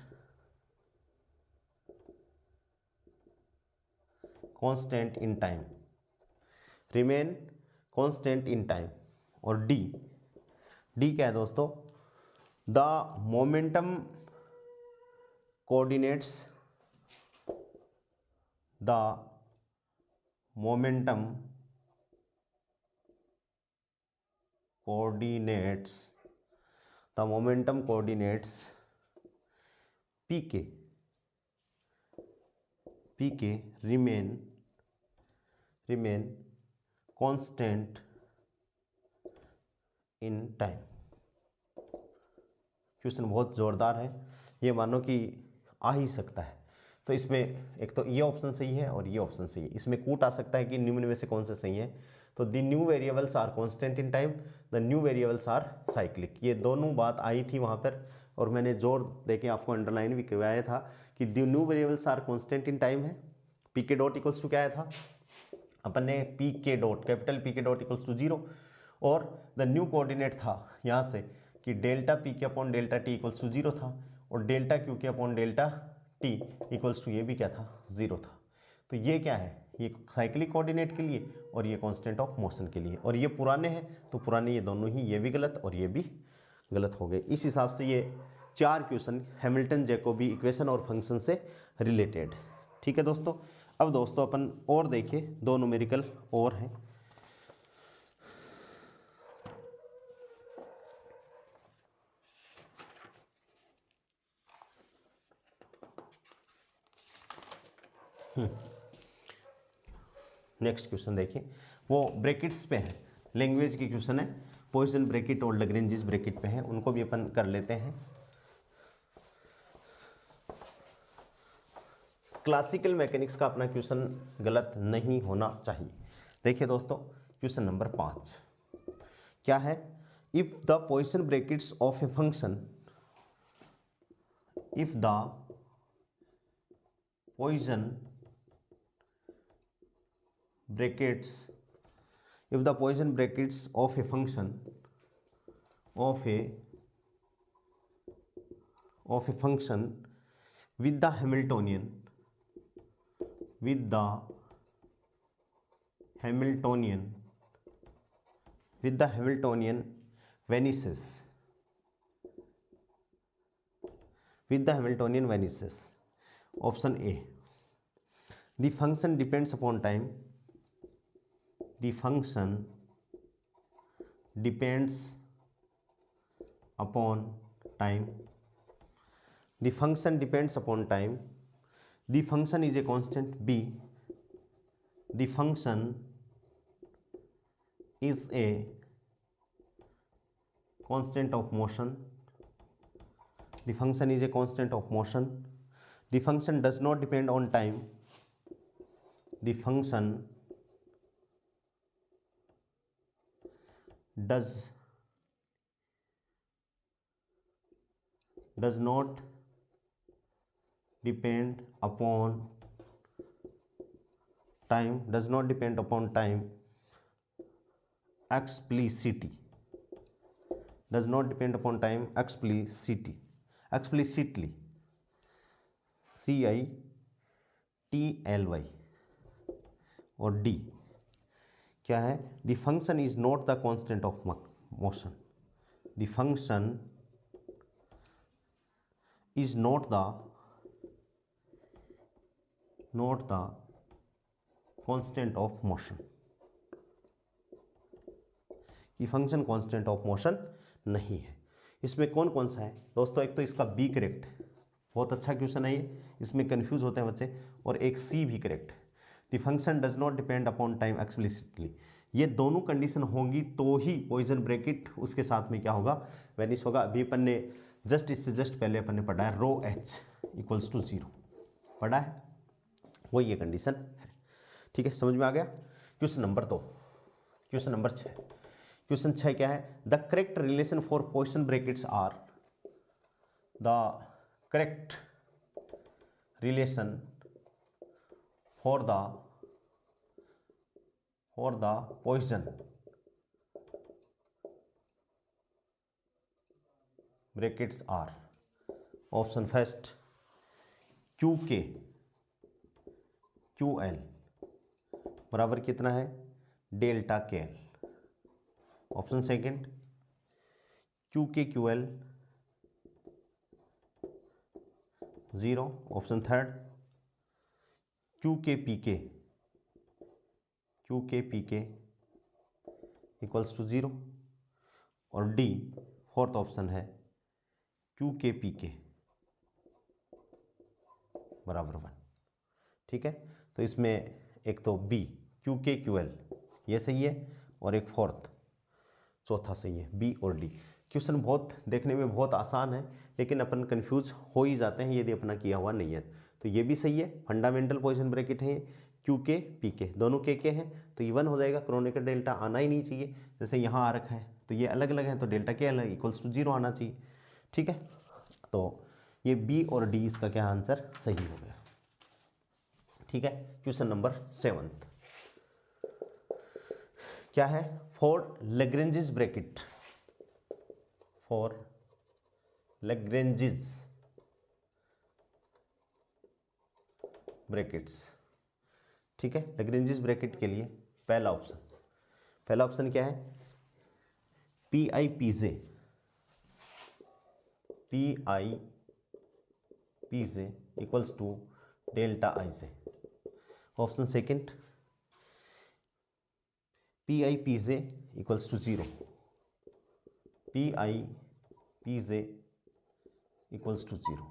in time, remain constant in time। और D क्या है दोस्तों, the momentum coordinates pk remain constant in time। Question बहुत ज़ोरदार है, ये मानो कि आ ही सकता है। तो इसमें एक तो ये ऑप्शन सही है और ये ऑप्शन सही है। इसमें कूट आ सकता है कि निम्न में से कौन सा सही है। तो the new variables are constant in time, the new variables are cyclic, ये दोनों बात आई थी वहाँ पर, और मैंने जोर देके आपको अंडरलाइन भी करवाया था कि the new variables are constant in time है। P K dot equals to क्या आया था अपन ने, P K dot, capital P K dot equals to 0, और द न्यू कोऑर्डिनेट था यहाँ से कि delta P K upon delta T equals to 0 था, और delta Q K upon delta T equals to ये भी क्या था, 0 था। तो ये क्या है, ये साइक्लिक कोऑर्डिनेट के लिए और ये कांस्टेंट ऑफ मोशन के लिए, और ये पुराने हैं तो पुराने ये दोनों ही, ये भी गलत और ये भी गलत हो गए। इस हिसाब से ये 4 क्वेश्चन हैमिल्टन जैकोबी इक्वेशन और फंक्शन से रिलेटेड। ठीक है दोस्तों। अब दोस्तों अपन और देखिए 2 न्यूमेरिकल और हैं। नेक्स्ट क्वेश्चन देखिए, वो ब्रैकेट्स पे है, लैंग्वेज की क्वेश्चन है, पॉइसन ब्रैकेट और लैग्रेंजेस ब्रैकेट पे है, उनको भी अपन कर लेते हैं। क्लासिकल मैकेनिक्स का अपना क्वेश्चन गलत नहीं होना चाहिए। देखिए दोस्तों क्वेश्चन नंबर 5 क्या है, if the Poisson brackets of a function, if the Poisson brackets, if the Poisson brackets of a function with the Hamiltonian vanishes, option A, the function depends upon time, the function depends upon time, the function depends upon time, the function is a constant। B, the function is a constant of motion, the function is a constant of motion, the function does not depend on time, the function does not depend upon time, explicitly, does not depend upon time explicitly, CITLY। और D क्या है, the function is not the constant of motion, the function is not the constant of motion, ये function constant of motion नहीं है। इसमें कौन कौन सा है दोस्तों, एक तो इसका बी करेक्ट, बहुत अच्छा क्वेश्चन है ये, इसमें कंफ्यूज होते हैं बच्चे, और एक सी भी correct, the function does not depend upon time explicitly. ये दोनों कंडीशन होंगी तो ही पॉइसन ब्रैकेट उसके साथ में क्या होगा, वेनिश होगा। अभी अपन ने इससे जस्ट पहले अपन ने पढ़ा है रो एच इक्वल्स टू 0 पढ़ा है, वो ये कंडीशन है। ठीक है, समझ में आ गया। Question number 2, question number 6, question 6 क्या है, the correct relation for Poisson brackets are, the correct relation for the Poisson brackets are. Option first QK QL बराबर कितना है, delta KL। Option second QK QL 0। Option third QK PK equals to 0। और the fourth option है QK PK बराबर 1। ठीक है, तो इसमें एक तो बी QK QL ये सही है और एक फोर्थ चौथा सही है, बी और डी। क्वेश्चन बहुत देखने में बहुत आसान है, लेकिन अपन कंफ्यूज हो ही जाते हैं यदि अपना किया हुआ नहीं है। तो ये भी सही है, फंडामेंटल पोजीशन ब्रैकेट है QK PK दोनों KK हैं, तो ये 1 हो जाएगा। क्रोनिकल डेल्टा आना ही नहीं चाहिए, जैसे यहाँ आ रखा है तो ये अलग अलग है, तो डेल्टा KL इक्वल्स टू 0 आना चाहिए। ठीक है, तो ये बी और डी इसका क्या आंसर सही हो गया। ठीक है, क्वेश्चन नंबर 7 क्या है, for Lagrange's bracket, for Lagrange's brackets. ठीक है, लैग्रेंजेस ब्रैकेट के लिए पहला ऑप्शन क्या है, PIPJ equals to delta IJ। Option second PIPJ equals to 0, PIPJ equals to 0।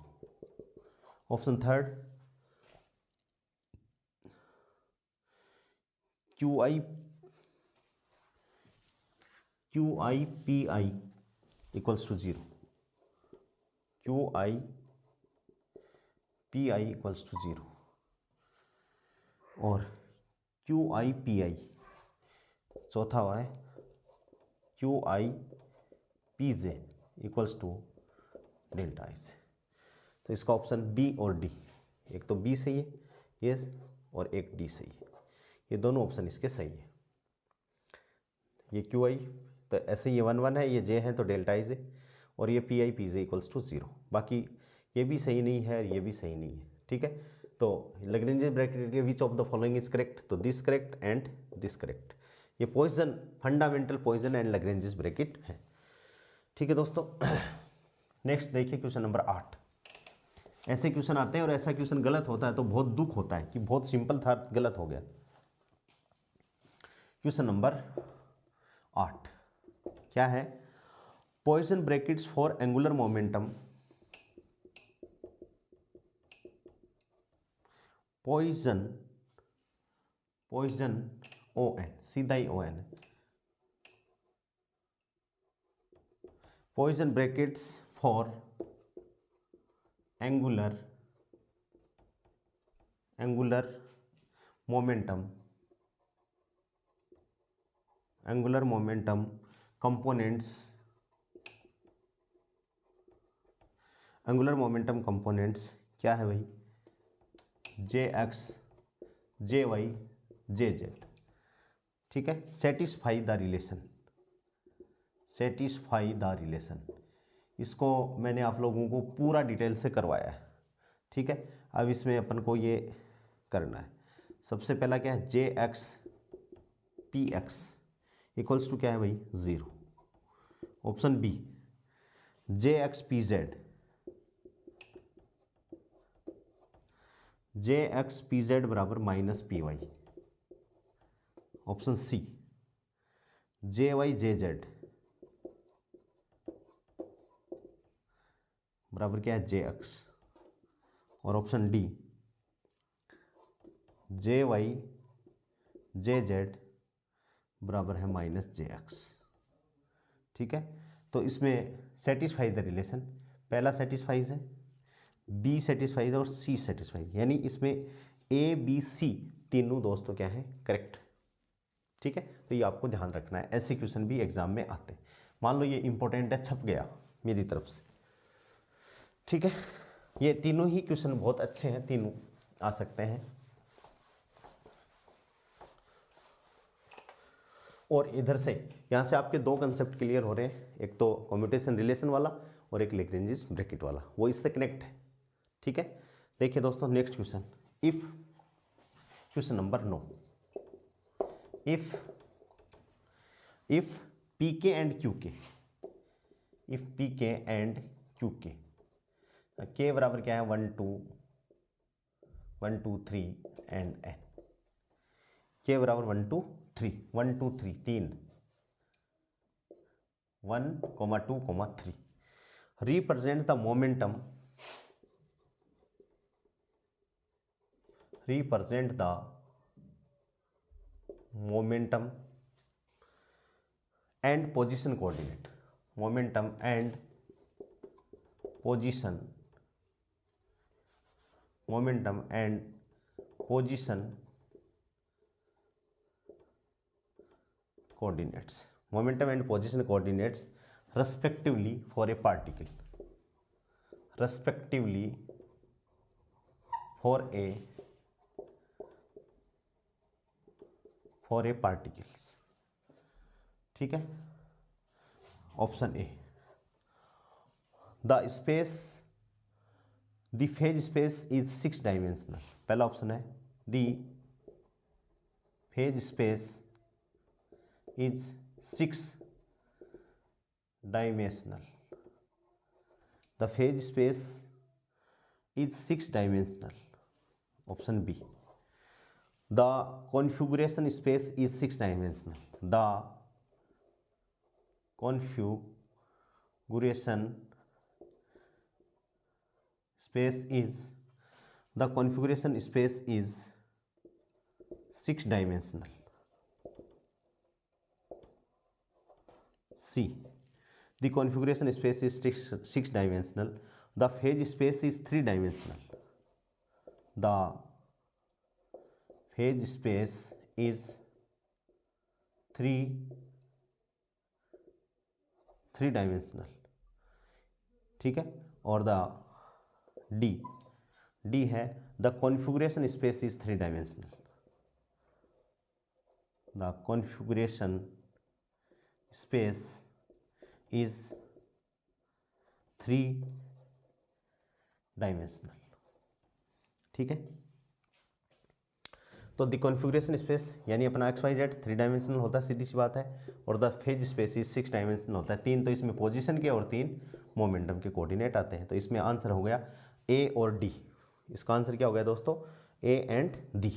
Option third QIPI equals to 0, QIPI equals to 0। और QIPI चौथा हुआ है QIPJ equals to delta IJ। तो इसका ऑप्शन बी और डी, एक तो बी सही है ये और एक डी सही है, ये दोनों ऑप्शन इसके सही है। ये QI तो ऐसे ये 1 1 है, ये J है तो डेल्टा IJ, और ये PIPJ इक्वल्स टू 0। बाकी ये भी सही नहीं है और ये भी सही नहीं है। ठीक है, तो लैग्रेंज ब्रैकेट के which of the following is correct, तो this correct and this correct. ये Poisson fundamental Poisson and Lagrange bracket है। ठीक है दोस्तों, नेक्स्ट देखिए क्वेश्चन नंबर 8। ऐसे क्वेश्चन आते हैं और ऐसा क्वेश्चन गलत होता है तो बहुत दुख होता है कि बहुत सिंपल था गलत हो गया। क्वेश्चन नंबर 8 क्या है, Poisson brackets for angular momentum, Poisson ON सीधा ही ON, Poisson brackets for angular momentum components, angular momentum components क्या है भाई, JX JY JZ। ठीक है, सेटिस्फाई द रिलेशन, इसको मैंने आप लोगों को पूरा डिटेल से करवाया है। ठीक है, अब इसमें अपन को ये करना है। सबसे पहला क्या है, JX PX इक्वल्स टू क्या है भाई 0। ऑप्शन बी JX PZ बराबर -PY। Option C JY JZ बराबर क्या है JX। और ऑप्शन डी JY JZ बराबर है -JX। ठीक है, तो इसमें सेटिस्फाई द रिलेशन, पहला सेटिस्फाइज है, बी सेटिस्फाइज और सी सेटिस्फाइज, यानी इसमें ABC तीनों दोस्तों क्या है करेक्ट। ठीक है, तो ये आपको ध्यान रखना है, ऐसे क्वेश्चन भी एग्जाम में आते हैं। मान लो ये इंपॉर्टेंट है, छप गया मेरी तरफ से, ठीक है, ये तीनों ही क्वेश्चन बहुत अच्छे हैं, तीनों आ सकते हैं। और इधर से यहाँ से आपके दो कंसेप्ट क्लियर हो रहे हैं, एक तो कम्यूटेशन रिलेशन वाला और एक लैग्रेंजिस ब्रैकेट वाला, वो इससे कनेक्ट है। ठीक है, देखिए दोस्तों next question, if question number 9, if P के एंड क्यू के, इफ पी के एंड क्यू के बराबर क्या है 1 2 3 एंड एन, के बराबर 1 2 3 1 2 3 3 1 2 3 represent the momentum, represent the momentum and position coordinate, momentum and position, momentum and position coordinates, momentum and position coordinates respectively for a particle, respectively for a particles। ठीक है, option A, the space, the phase space is 6 dimensional, पहला option है the phase space is 6 dimensional, the phase space is 6 dimensional, option B, the configuration space is 6 dimensional, the configuration space is, the configuration space is 6 dimensional, C, the configuration space is 6 dimensional, the phase space is 3 dimensional, the phase space is 3 dimensional। ठीक है, और the D है the configuration space is 3 dimensional, the configuration space is 3 dimensional. ठीक है, तो the configuration space यानी अपना x Y Z 3 dimensional होता है, सीधी सी बात है, और the phase space is 6 dimensional होता है। 3 तो इसमें पोजीशन के और 3 मोमेंटम के कोऑर्डिनेट आते हैं, तो इसमें आंसर हो गया ए और डी। इसका आंसर क्या हो गया दोस्तों, ए एंड डी।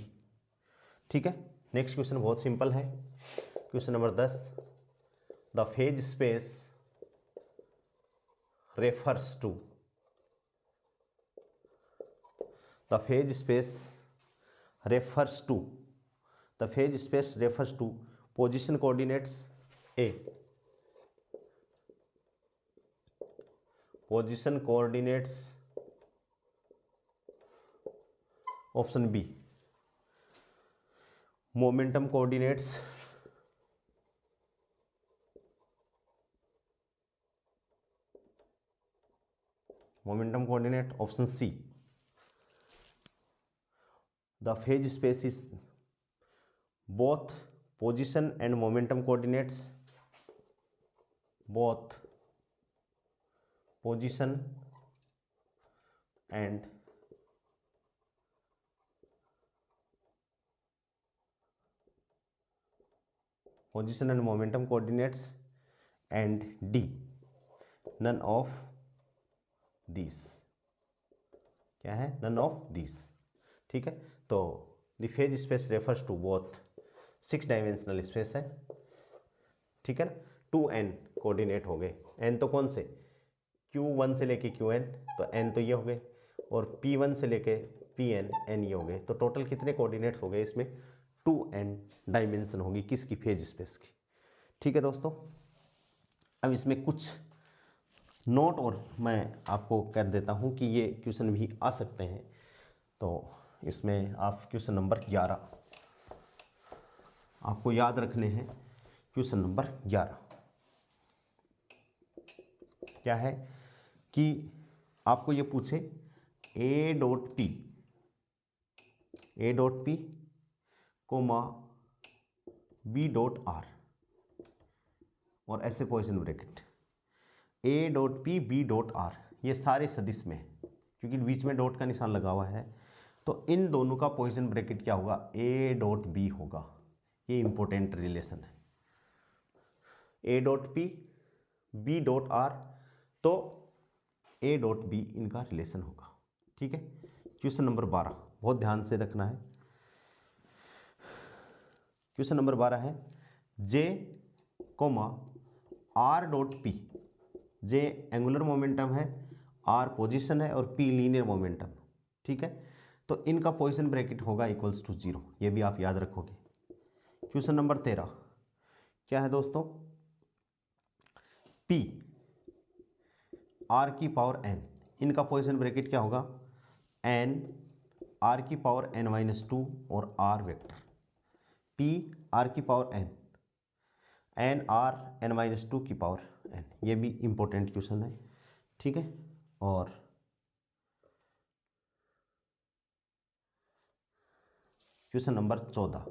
ठीक है, नेक्स्ट क्वेश्चन बहुत सिंपल है, question number 10, the phase space refers to, the phase space refers to, the phase space refers to position coordinates A, position coordinates, option B, momentum coordinates, momentum coordinate, option C, the phase space is both position and momentum coordinates, both position and momentum coordinates, and D, none of these। क्या है, none of these। ठीक है, तो the phase space refers to both 6 dimensional space है। ठीक है ना, 2n coordinate हो गए, n तो कौन से, q1 से लेके qn, तो n तो ये हो गए, और p1 से लेके pn, n ये हो गए, तो टोटल कितने कोऑर्डिनेट्स हो गए इसमें, 2n डायमेंशन होगी किसकी, फेज स्पेस की। ठीक है दोस्तों, अब इसमें कुछ नोट और मैं आपको कर देता हूँ कि ये क्वेश्चन भी आ सकते हैं। तो इसमें आप क्वेश्चन नंबर 11 आपको याद रखने हैं। क्वेश्चन नंबर 11 क्या है कि आपको ये पूछे A dot P comma B dot R और ऐसे position bracket A dot P B dot R, ये सारे सदिश में क्योंकि बीच में डॉट का निशान लगा हुआ है, तो इन दोनों का पोजीशन ब्रैकेट क्या होगा, ए डॉट बी होगा। ये इंपॉर्टेंट रिलेशन है, A dot P B dot R, तो ए डॉट बी इनका रिलेशन होगा। ठीक है, क्वेश्चन नंबर 12 बहुत ध्यान से रखना है। क्वेश्चन नंबर 12 है जे कोमा आर डॉट पी, जे एंगुलर मोमेंटम है, आर पोजीशन है और पी लीनियर मोमेंटम। ठीक है, तो इनका पोजीशन ब्रैकेट होगा इक्वल्स टू 0, ये भी आप याद रखोगे। क्वेश्चन नंबर 13 क्या है दोस्तों, पी आर की पावर एन, इनका पोजीशन ब्रैकेट क्या होगा, एन आर की पावर एन माइनस 2 और आर वेक्टर, पी आर की power N, N R N minus 2 की पावर एन। ये भी इंपॉर्टेंट क्वेश्चन है। ठीक है, और क्वेश्चन नंबर 14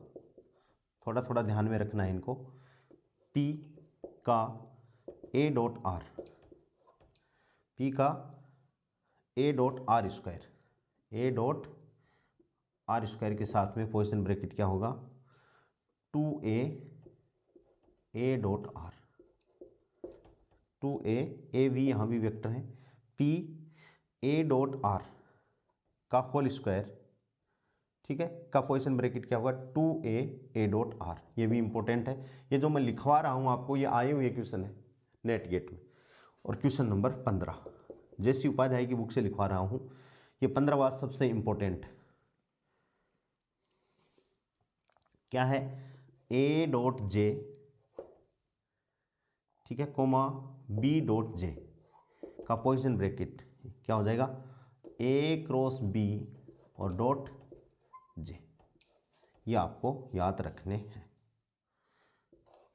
थोड़ा थोड़ा ध्यान में रखना है इनको। P का A डॉट आर, P का A dot are square, A dot are square के साथ में पोजीशन ब्रैकेट क्या होगा, 2A A dot are, 2A A भी यहाँ भी वेक्टर है, P A डॉट आर का होल स्क्वायर, ठीक है, का पोजीशन ब्रैकेट क्या होगा, 2A A डॉट आर। ये भी इंपॉर्टेंट है, ये जो मैं लिखवा रहा हूँ आपको ये आए हुए क्वेश्चन है नेट गेट में। और क्वेश्चन नंबर 15 जैसी उपाध्याय की बुक से लिखवा रहा हूँ, ये 15 बात सबसे इंपॉर्टेंट क्या है, A डॉट जे, ठीक है, कोमा B डॉट जे का पोजीशन ब्रैकेट क्या हो जाएगा, A क्रॉस B और डॉट जे। ये आपको याद रखने हैं।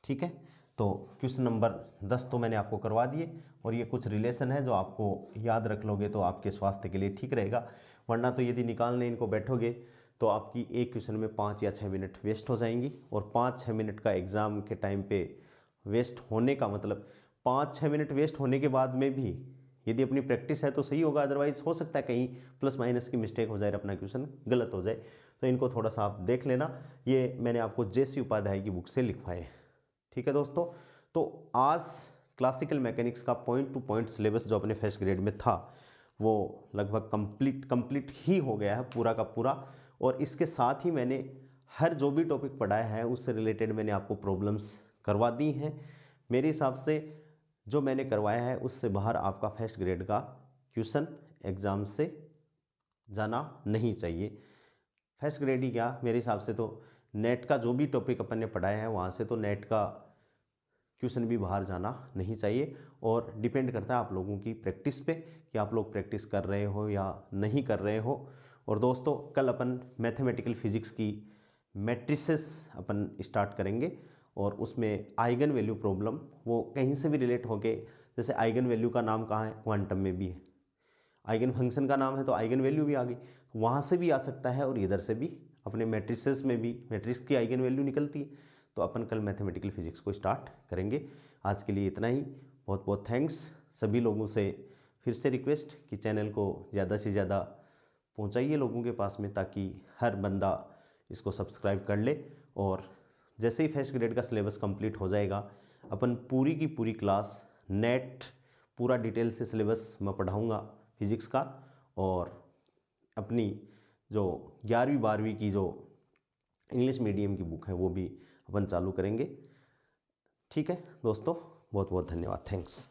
ठीक है, तो क्वेश्चन नंबर 10 तो मैंने आपको करवा दिए, और ये कुछ रिलेशन है जो आपको याद रख लोगे तो आपके स्वास्थ्य के लिए ठीक रहेगा, वरना तो यदि निकालने इनको बैठोगे तो आपकी एक क्वेश्चन में 5 या 6 मिनट वेस्ट हो जाएंगी। और 5-6 मिनट का एग्ज़ाम के टाइम पे वेस्ट होने का मतलब 5-6 मिनट वेस्ट होने के बाद में भी यदि अपनी प्रैक्टिस है तो सही होगा, अदरवाइज हो सकता है कहीं प्लस माइनस की मिस्टेक हो जाए, अपना क्वेश्चन गलत हो जाए। तो इनको थोड़ा सा आप देख लेना, ये मैंने आपको जेसी उपाध्याय की बुक से लिखवाए। ठीक है दोस्तों, तो आज क्लासिकल मैकेनिक्स का पॉइंट टू पॉइंट सिलेबस जो अपने फर्स्ट ग्रेड में था वो लगभग कंप्लीट ही हो गया है पूरा का पूरा। और इसके साथ ही मैंने हर जो भी टॉपिक पढ़ाया है उससे रिलेटेड मैंने आपको प्रॉब्लम्स करवा दी हैं। मेरे हिसाब से जो मैंने करवाया है उससे बाहर आपका फर्स्ट ग्रेड का क्वेश्चन एग्ज़ाम से जाना नहीं चाहिए। फर्स्ट ग्रेड ही क्या, मेरे हिसाब से तो नेट का जो भी टॉपिक अपन ने पढ़ाया है वहाँ से तो नेट का क्वेश्चन भी बाहर जाना नहीं चाहिए। और डिपेंड करता है आप लोगों की प्रैक्टिस पे कि आप लोग प्रैक्टिस कर रहे हो या नहीं कर रहे हो। और दोस्तों कल अपन मैथमेटिकल फिजिक्स की मैट्रिसेस अपन स्टार्ट करेंगे, और उसमें आइगन वैल्यू प्रॉब्लम वो कहीं से भी रिलेट होके, जैसे आइगन वैल्यू का नाम कहाँ है, क्वांटम में भी है, आइगन फंक्शन का नाम है तो आइगन वैल्यू भी आ गई, वहाँ से भी आ सकता है और इधर से भी, अपने मैट्रिसेस में भी मैट्रिक्स की आइगन वैल्यू निकलती है। तो अपन कल मैथमेटिकल फिजिक्स को स्टार्ट करेंगे। आज के लिए इतना ही, बहुत बहुत थैंक्स। सभी लोगों से फिर से रिक्वेस्ट कि चैनल को ज़्यादा से ज़्यादा पहुँचाइए लोगों के पास में, ताकि हर बंदा इसको सब्सक्राइब कर ले। और जैसे ही फर्स्ट ग्रेड का सिलेबस कंप्लीट हो जाएगा अपन पूरी की पूरी क्लास नेट पूरा डिटेल से सिलेबस मैं पढ़ाऊँगा फिजिक्स का, और अपनी जो 11वीं 12वीं की जो इंग्लिश मीडियम की बुक है वो भी अपन चालू करेंगे। ठीक है दोस्तों, बहुत बहुत धन्यवाद, थैंक्स।